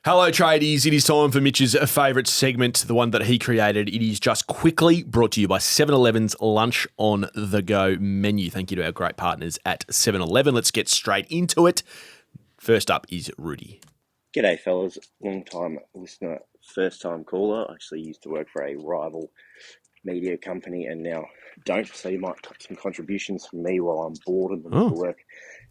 Hello, tradies. It is time for Mitch's favourite segment, the one that he created. It is Just Quickly, brought to you by 7-Eleven's Lunch on the Go menu. Thank you to our great partners at 7-Eleven. Let's get straight into it. First up is Rudy. G'day fellas, long time listener, first time caller. I actually used to work for a rival media company and now don't, so you might get some contributions from me while I'm bored and looking for work.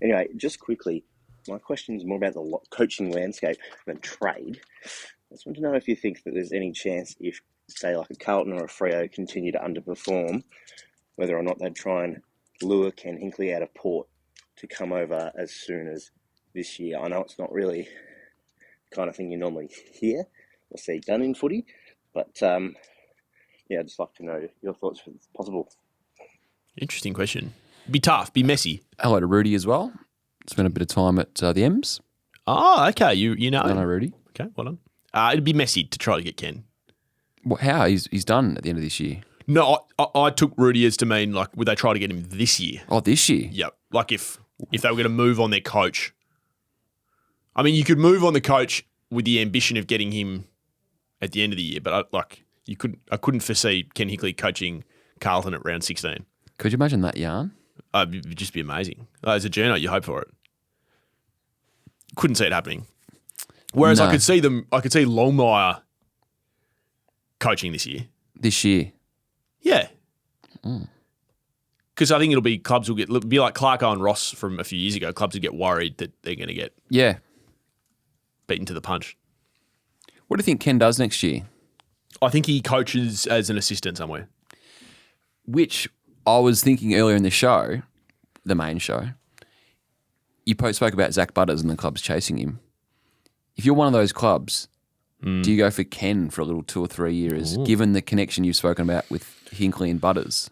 Anyway, just quickly, my question is more about the coaching landscape than trade. I just want to know if you think that there's any chance if, say, like a Carlton or a Freo continue to underperform, whether or not they'd try and lure Ken Hinkley out of Port to come over as soon as this year. I know it's not really the kind of thing you normally hear or see done in footy, but yeah, I'd just like to know your thoughts if it's possible. Interesting question. Be tough, be messy. Hello to Rudy as well. Spent a bit of time at the M's. Oh, okay. You know. I know Rudy. Okay, well done. It'd be messy to try to get Ken. Well, how? He's done at the end of this year. No, I took Rudy as to mean, like, would they try to get him this year? Oh, this year? Yep. Like if they were going to move on their coach. I mean, you could move on the coach with the ambition of getting him at the end of the year, but I couldn't foresee Ken Hinkley coaching Carlton at round 16. Could you imagine that yarn? It would just be amazing. As a journo, you hope for it. Couldn't see it happening. Whereas No. I could see Longmire coaching this year. This year? Yeah. Because I think clubs will be like Clarko and Ross from a few years ago. Clubs will get worried that they're going to get Yeah. beaten to the punch. What do you think Ken does next year? I think he coaches as an assistant somewhere. Which I was thinking earlier in the show, the main show, you spoke about Zach Butters and the clubs chasing him. If you're one of those clubs, do you go for Ken for a little 2 or 3 years, given the connection you've spoken about with Hinkley and Butters?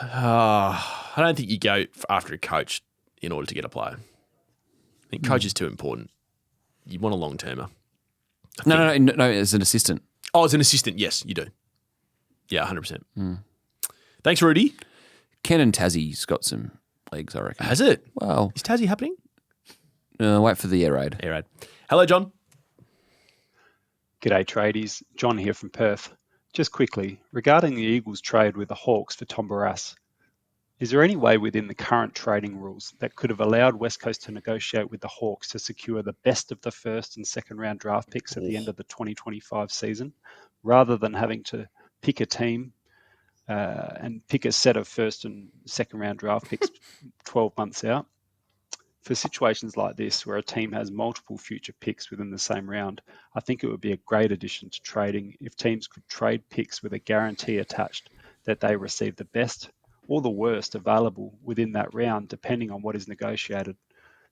I don't think you go after a coach in order to get a player. I think coach is too important. You want a long-termer. No, as an assistant. Oh, as an assistant, yes, you do. Yeah, 100%. Thanks, Rudy. Ken and Tassie's got some legs, I reckon. Has it? Well, Is Tassie happening? wait for the air raid. Air raid. Hello, John. G'day tradies, John here from Perth. Just quickly, regarding the Eagles trade with the Hawks for Tom Barrass, is there any way within the current trading rules that could have allowed West Coast to negotiate with the Hawks to secure the best of the first and second round draft picks at the end of the 2025 season, rather than having to pick a team and pick a set of first and second round draft picks 12 months out? For situations like this, where a team has multiple future picks within the same round, I think it would be a great addition to trading if teams could trade picks with a guarantee attached that they receive the best or the worst available within that round, depending on what is negotiated.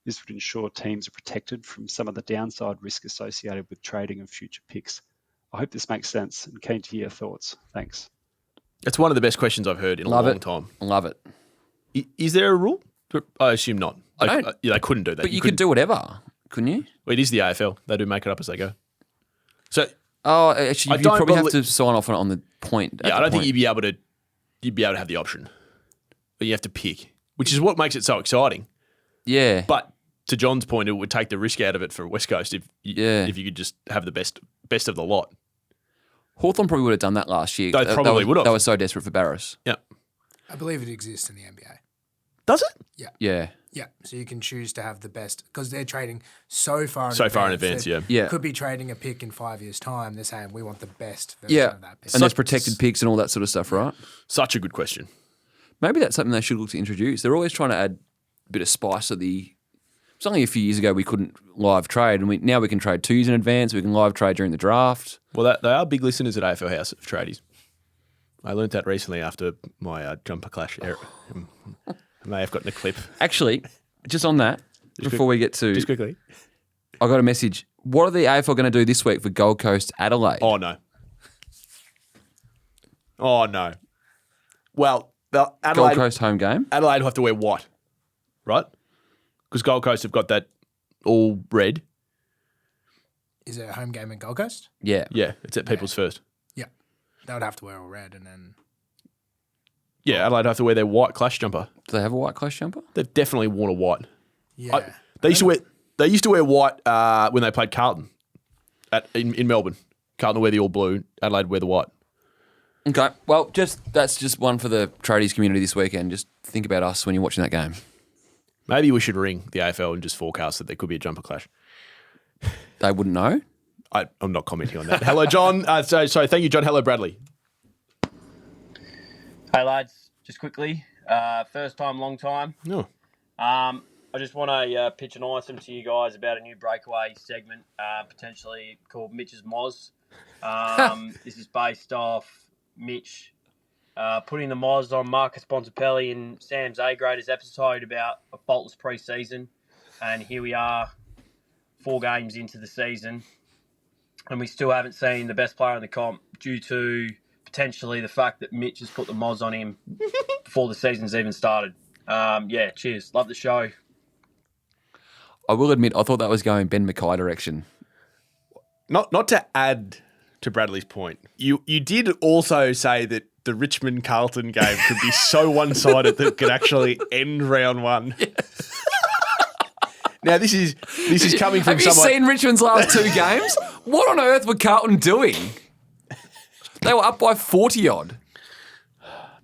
This would ensure teams are protected from some of the downside risk associated with trading of future picks. I hope this makes sense and keen to hear your thoughts. Thanks. That's one of the best questions I've heard in a long time. Love it. Is there a rule? I assume not. I don't. They couldn't do that. But you could do whatever, couldn't you? Well, it is the AFL. They do make it up as they go. So Oh, actually, I you don't probably have belie- to sign off on the point. yeah, I don't think you'd be able to have the option. But you have to pick, which is what makes it so exciting. Yeah. But to John's point, it would take the risk out of it for West Coast if you could just have the best of the lot. Hawthorn probably would have done that last year. They probably would have. They were so desperate for Barras. Yeah. I believe it exists in the NBA. Does it? Yeah. Yeah, so you can choose to have the best because they're trading so far in advance, They Yeah. could be trading a pick in 5 years' time. They're saying we want the best version Yeah. of that pick. And there's protected picks and all that sort of stuff, right? Such a good question. Maybe that's something they should look to introduce. They're always trying to add a bit of spice to the. It's only a few years ago we couldn't live trade, and now we can trade 2 years in advance. We can live trade during the draft. Well, they are big listeners at AFL House of Tradies. I learnt that recently after my jumper clash. I may have gotten a clip. Actually, just on that, before we get to, Just quickly. I got a message. What are the AFL going to do this week for Gold Coast Adelaide? Oh, no. Oh, no. Well, Gold Coast home game. Adelaide will have to wear white, right? Because Gold Coast have got that all red. Is it a home game in Gold Coast? Yeah. Yeah, it's at People's First. Yeah. They would have to wear all red and then... Yeah, Adelaide have to wear their white clash jumper. Do they have a white close jumper? They've definitely worn a white. Yeah. They used to wear white when they played Carlton. in Melbourne. Carlton wear the all blue, Adelaide wear the white. Okay, well, that's just one for the tradies community this weekend. Just think about us when you're watching that game. Maybe we should ring the AFL and just forecast that there could be a jumper clash. They wouldn't know. I'm not commenting on that. Hello, John. Sorry, thank you, John. Hello, Bradley. Hey lads, just quickly, first time, long time. No. I just want to pitch an item to you guys about a new breakaway segment, potentially called Mitch's Moz. This is based off Mitch putting the Moz on Marcus Bontempelli in Sam's A-graders episode about a faultless pre-season, and here we are, 4 games into the season, and we still haven't seen the best player in the comp due to potentially the fact that Mitch has put the Moz on him before the season's even started. Cheers. Love the show. I will admit, I thought that was going Ben Mackay direction. Not to add to Bradley's point, you did also say that the Richmond Carlton game could be so one-sided that it could actually end round 1. Now this is coming from Have you someone. seen Richmond's last 2 games? What on earth were Carlton doing? They were up by 40 odd.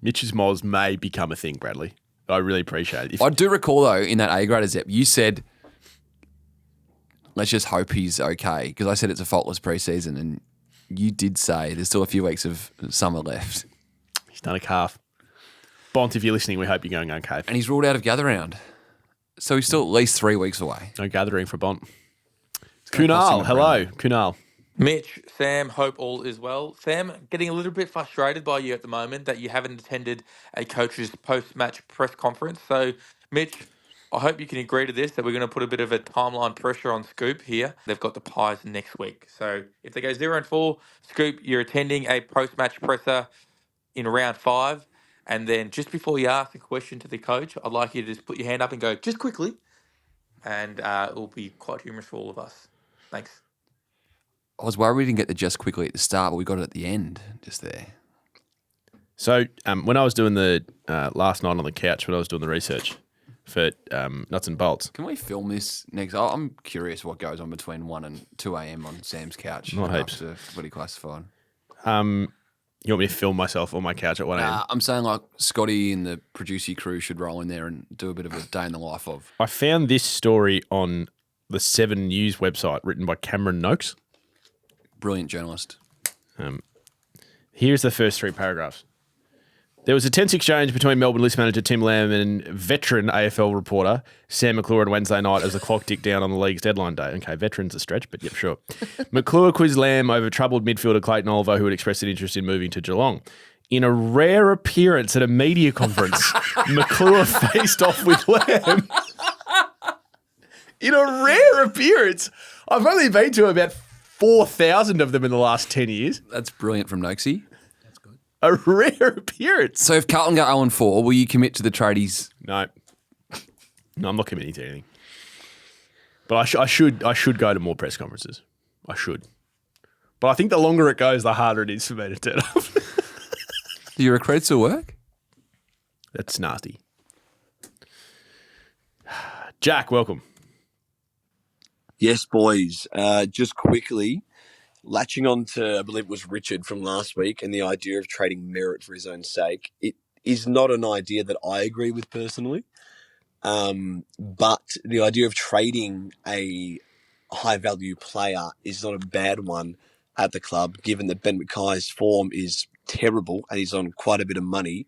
Mitch's Moz may become a thing, Bradley. I really appreciate it. I do recall though in that A-graders ep, you said, let's just hope he's okay, because I said it's a faultless preseason, and you did say there's still a few weeks of summer left. He's done a calf. Bont, if you're listening, we hope you're going okay. And he's ruled out of gather round. So he's still at least 3 weeks away. No gathering for Bont. gonna cost him Kunal, a hello. Kunal. Mitch, Sam, hope all is well. Sam, getting a little bit frustrated by you at the moment that you haven't attended a coach's post-match press conference. So, Mitch, I hope you can agree to this, that we're going to put a bit of a timeline pressure on Scoop here. They've got the Pies next week. So if they go 0-4, Scoop, you're attending a post-match presser in round 5. And then just before you ask a question to the coach, I'd like you to just put your hand up and go, just quickly. And it will be quite humorous for all of us. Thanks. I was worried we didn't get the just quickly at the start, but we got it at the end, just there. So when I was doing the last night on the couch, when I was doing the research for Nuts and Bolts. Can we film this next? I'm curious what goes on between 1 and 2 a.m. on Sam's couch. Not heaps. After Footy Classified. You want me to film myself on my couch at 1 a.m.? I'm saying like Scotty and the producer crew should roll in there and do a bit of a day in the life of. I found this story on the 7 News website written by Cameron Noakes. Brilliant journalist. Here's the first 3 paragraphs. There was a tense exchange between Melbourne list manager Tim Lamb and veteran AFL reporter Sam McClure on Wednesday night as the clock ticked down on the league's deadline day. Okay, veteran's a stretch, but yep, sure. McClure quizzed Lamb over troubled midfielder Clayton Oliver, who had expressed an interest in moving to Geelong. In a rare appearance at a media conference, McClure faced off with Lamb. In a rare appearance? I've only been to about 4,000 of them in the last 10 years. That's brilliant from Noakesy. A rare appearance. So if Carlton go 0-4, will you commit to the tradies? No, I'm not committing to anything. But I should go to more press conferences. I should. But I think the longer it goes, the harder it is for me to turn up. Do your accredits still work? That's nasty. Jack, welcome. Yes, boys. Just quickly, latching on to, I believe it was Richard from last week, and the idea of trading merit for his own sake. It is not an idea that I agree with personally. But the idea of trading a high-value player is not a bad one at the club, given that Ben Mackay's form is terrible and he's on quite a bit of money.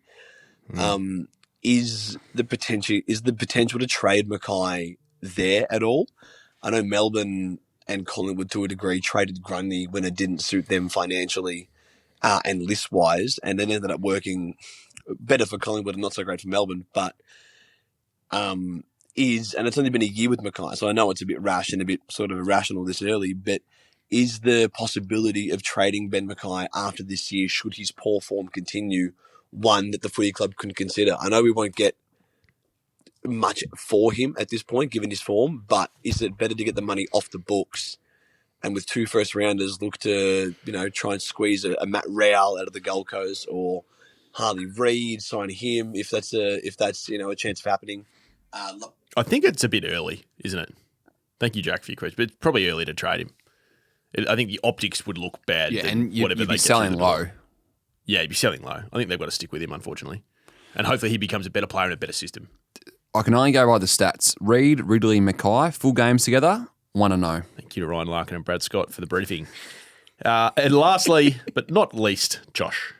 Is the potential to trade Mackay there at all? I know Melbourne and Collingwood, to a degree, traded Grundy when it didn't suit them financially and list-wise, and then ended up working better for Collingwood and not so great for Melbourne. But and it's only been a year with Mackay, so I know it's a bit rash and a bit sort of irrational this early, but is the possibility of trading Ben Mackay after this year, should his poor form continue, one that the footy club can consider? I know we won't get much for him at this point, given his form, but is it better to get the money off the books and with 2 first-rounders look to, try and squeeze a Matt Rowell out of the Gold Coast, or Harley Reid, sign him if that's a chance of happening? I think it's a bit early, isn't it? Thank you, Jack, for your question, but it's probably early to trade him. I think the optics would look bad. Yeah, than and you'd whatever be they get selling through the door. low. Yeah, he'd be selling low. I think they've got to stick with him, unfortunately. And hopefully he becomes a better player in a better system. I can only go by the stats. Reed, Ridley, Mackay, full games together, 1-0. Thank you to Ryan Larkin and Brad Scott for the briefing. And lastly, but not least, Josh.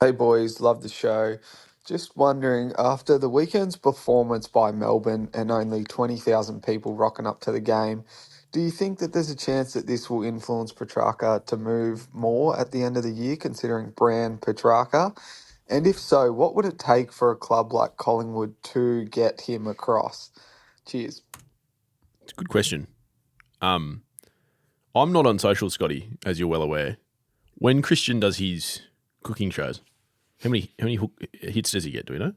Hey boys, love the show. Just wondering, after the weekend's performance by Melbourne and only 20,000 people rocking up to the game, do you think that there's a chance that this will influence Petrarca to move more at the end of the year, considering brand Petrarca? And if so, what would it take for a club like Collingwood to get him across? Cheers. It's a good question. I'm not on social, Scotty, as you're well aware. When Christian does his cooking shows, how many hits does he get? Do we know?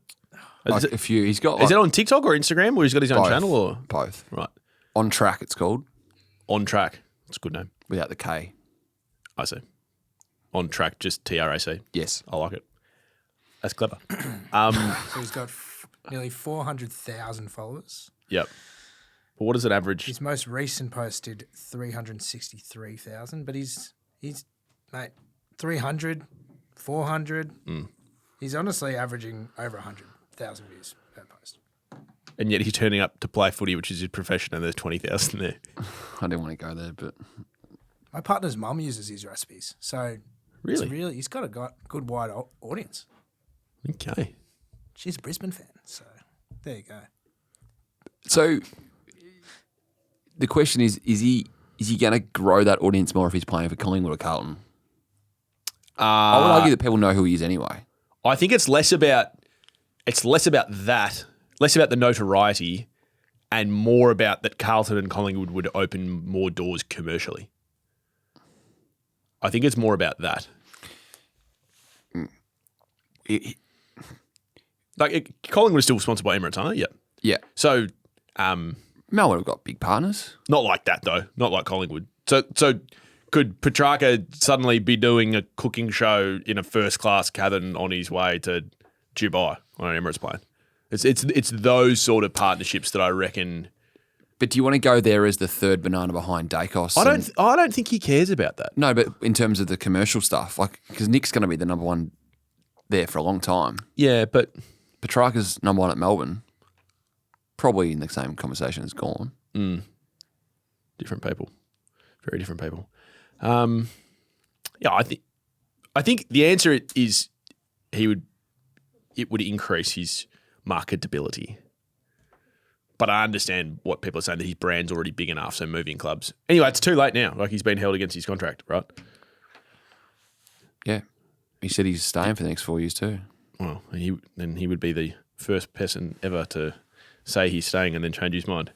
Like a few. He's got Is it on TikTok or Instagram, or he's got his own both. channel? Or Both. right, On Track, it's called, On Track. That's a good name. without the K. I see. On Track, just TRAC. Yes. I like it. That's clever. So he's got nearly 400,000 followers. Yep. But what does it average? His most recent post did 363,000, but he's mate 300, 400. He's honestly averaging over 100,000 views per post. And yet he's turning up to play footy, which is his profession, and there's 20,000 there. I didn't want to go there, but My partner's mum uses his recipes, so Really? he's got a good wide audience. Okay. She's a Brisbane fan, so there you go. so the question is he going to grow that audience more if he's playing for Collingwood or Carlton? I would argue that people know who he is anyway. I think it's less about that, less about the notoriety, and more about that Carlton and Collingwood would open more doors commercially. I think it's more about that. Collingwood is still sponsored by Emirates, aren't they? Yeah. Yeah. So, Melbourne have got big partners. not like that though. Not like Collingwood. So could Petrarca suddenly be doing a cooking show in a first class cabin on his way to Dubai on an Emirates plane? It's those sort of partnerships that I reckon. But do you want to go there as the third banana behind Dacos? I don't think he cares about that. No, but in terms of the commercial stuff, like because Nick's going to be the number one there for a long time. Yeah, but Petrarca's number one at Melbourne, probably in the same conversation as Gorn. different people, very different people. Yeah, I think the answer is it would increase his marketability. But I understand what people are saying, that his brand's already big enough, so moving clubs. Anyway, it's too late now. Like, he's been held against his contract, right? Yeah. He said he's staying for the next 4 years too. Well, then he would be the first person ever to say he's staying and then change his mind.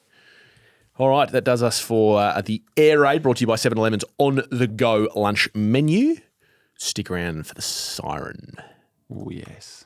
All right, that does us for the Air Raid, brought to you by 7-Eleven's on-the-go lunch menu. Stick around for the siren. Oh, yes.